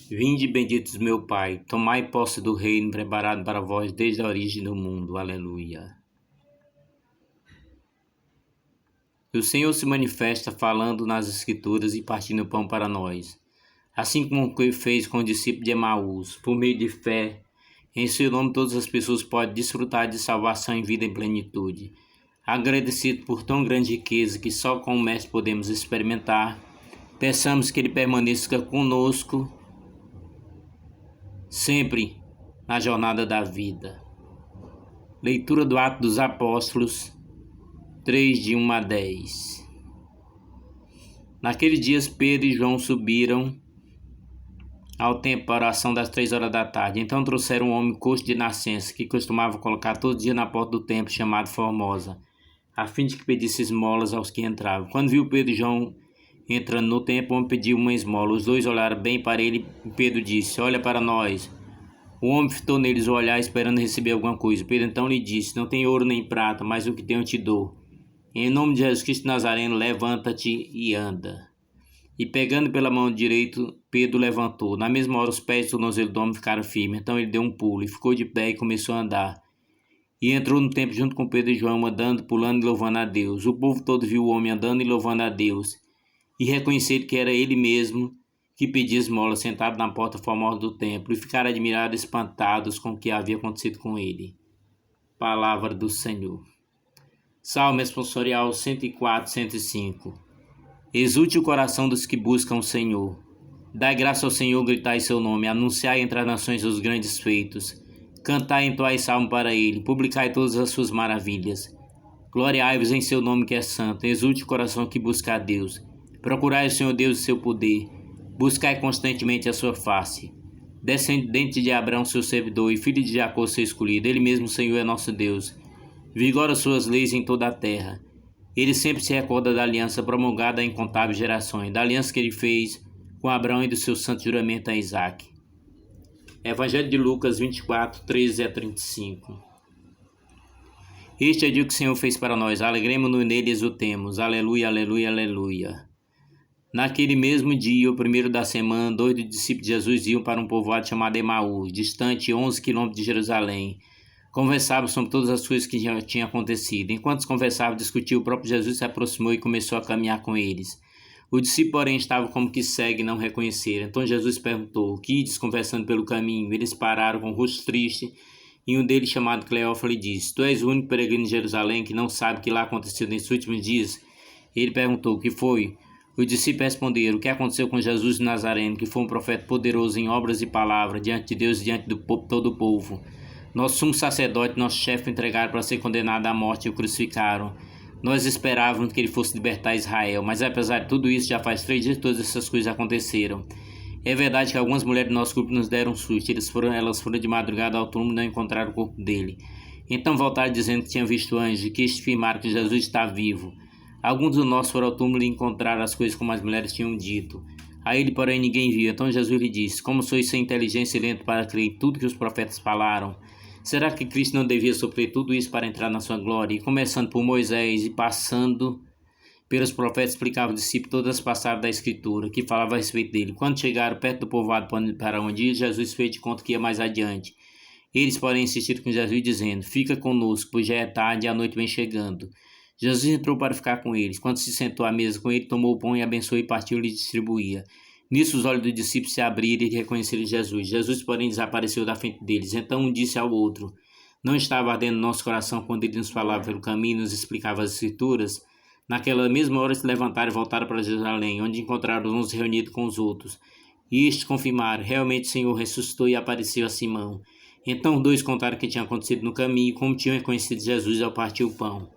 Vinde, benditos meu Pai, tomai posse do reino preparado para vós desde a origem do mundo. Aleluia. E o Senhor se manifesta falando nas Escrituras e partindo o pão para nós, assim como fez com o discípulo de Emaús, por meio de fé. Em seu nome todas as pessoas podem desfrutar de salvação e vida em plenitude. Agradecido por tão grande riqueza que só com o Mestre podemos experimentar, peçamos que Ele permaneça conosco sempre na jornada da vida. Leitura do Atos dos Apóstolos 3, de 1 a 10. Naqueles dias Pedro e João subiram ao templo para a oração das 3 horas da tarde. Então trouxeram um homem coxo de nascença, que costumava colocar todo dia na porta do templo, chamado Formosa, a fim de que pedisse esmolas aos que entravam. Quando viu Pedro e João entrando no templo, o homem pediu uma esmola. Os dois olharam bem para ele e Pedro disse: "Olha para nós." O homem fitou neles o olhar, esperando receber alguma coisa. Pedro então lhe disse: "Não tenho ouro nem prata, mas o que tenho eu te dou. Em nome de Jesus Cristo Nazareno, levanta-te e anda." E pegando pela mão direita, Pedro levantou. Na mesma hora os pés e o tornozelo do homem ficaram firmes. Então ele deu um pulo e ficou de pé e começou a andar. E entrou no templo junto com Pedro e João, andando, pulando e louvando a Deus. O povo todo viu o homem andando e louvando a Deus, e reconheceram que era ele mesmo que pedia esmola, sentado na porta formosa do templo, e ficaram admirados e espantados com o que havia acontecido com ele. Palavra do Senhor. Salmo responsorial 104, 105. Exulte o coração dos que buscam o Senhor. Dai graça ao Senhor, gritai seu nome, anunciai entre as nações os grandes feitos. Cantai e entoai salmo para ele, publicai todas as suas maravilhas. Gloriai-vos em seu nome que é santo, exulte o coração que busca a Deus. Procurai o Senhor Deus e seu poder, buscai constantemente a sua face. Descendente de Abraão, seu servidor, e filho de Jacó, seu escolhido, ele mesmo, o Senhor, é nosso Deus. Vigora suas leis em toda a terra. Ele sempre se recorda da aliança promulgada a incontáveis gerações, da aliança que ele fez com Abraão e do seu santo juramento a Isaque. Evangelho de Lucas 24, 13 a 35. Este é o dia que o Senhor fez para nós, alegremos-nos nele e exultemos. Aleluia, aleluia, aleluia. Naquele mesmo dia, o primeiro da semana, 2 dos discípulos de Jesus iam para um povoado chamado Emaús, distante 11 quilômetros de Jerusalém. Conversavam sobre todas as coisas que já tinham acontecido. Enquanto conversavam e discutiam, o próprio Jesus se aproximou e começou a caminhar com eles. O discípulo, porém, estava como que cego e não reconheceram. Então Jesus perguntou: "O que ides conversando pelo caminho?" Eles pararam com o rosto triste, e um deles, chamado Cleófas, lhe disse: "Tu és o único peregrino de Jerusalém que não sabe o que lá aconteceu nesses últimos dias?" Ele perguntou: "O que foi?" Os discípulos responderam: "O que aconteceu com Jesus de Nazareno, que foi um profeta poderoso em obras e palavras, diante de Deus e diante de todo o povo. Nosso sumo sacerdote e nosso chefe o entregaram para ser condenado à morte e o crucificaram. Nós esperávamos que ele fosse libertar Israel, mas apesar de tudo isso, já faz 3 dias que todas essas coisas aconteceram. É verdade que algumas mulheres do nosso grupo nos deram um susto. Elas foram de madrugada ao túmulo e não encontraram o corpo dele. Então voltaram dizendo que tinham visto anjos e que afirmaram que Jesus está vivo. Alguns dos nossos foram ao túmulo e encontraram as coisas como as mulheres tinham dito. A ele, porém, ninguém viu. Então Jesus lhe disse: Como sois sem inteligência e lento para crer em tudo que os profetas falaram? Será que Cristo não devia sofrer tudo isso para entrar na sua glória?" E começando por Moisés e passando pelos profetas, explicava ao discípulo todas as passagens da Escritura que falavam a respeito dele. Quando chegaram perto do povoado para onde ia, Jesus fez de conta que ia mais adiante. Eles, porém, insistiram com Jesus, dizendo: "Fica conosco, pois já é tarde e a noite vem chegando." Jesus entrou para ficar com eles. Quando se sentou à mesa com ele, tomou o pão e abençoou e partiu e lhe distribuía. Nisso os olhos dos discípulos se abriram e reconheceram Jesus. Jesus, porém, desapareceu da frente deles. Então um disse ao outro: "Não estava ardendo nosso coração quando ele nos falava pelo caminho e nos explicava as Escrituras?" Naquela mesma hora se levantaram e voltaram para Jerusalém, onde encontraram os 11 reunidos com os outros. E estes confirmaram: "Realmente o Senhor ressuscitou e apareceu a Simão." Então os dois contaram o que tinha acontecido no caminho e como tinham reconhecido Jesus ao partir o pão.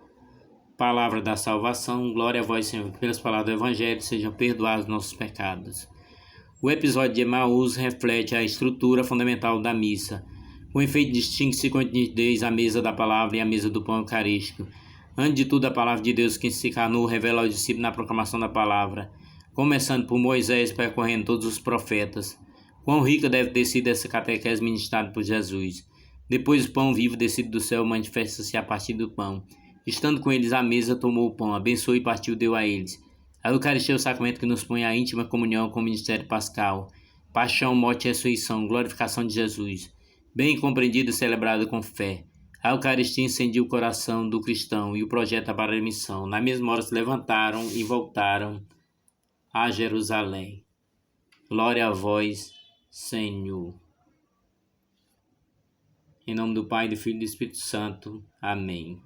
Palavra da salvação. Glória a vós, Senhor, que pelas palavras do Evangelho sejam perdoados nossos pecados. O episódio de Emaús reflete a estrutura fundamental da missa. Com efeito, distingue-se com nitidez a mesa da palavra e a mesa do pão eucarístico. Antes de tudo, a palavra de Deus que se encarnou revela ao discípulo na proclamação da palavra, começando por Moisés, percorrendo todos os profetas. Quão rica deve ter sido essa catequese ministrada por Jesus. Depois o pão vivo descido do céu manifesta-se a partir do pão. Estando com eles à mesa, tomou o pão, abençoou e partiu, deu a eles. A Eucaristia é o sacramento que nos põe a íntima comunhão com o ministério pascal. paixão, morte e ressurreição, glorificação de Jesus, bem compreendido e celebrado com fé. A Eucaristia incendia o coração do cristão e o projeta para a remissão. Na mesma hora se levantaram e voltaram a Jerusalém. Glória a vós, Senhor. Em nome do Pai, do Filho e do Espírito Santo. Amém.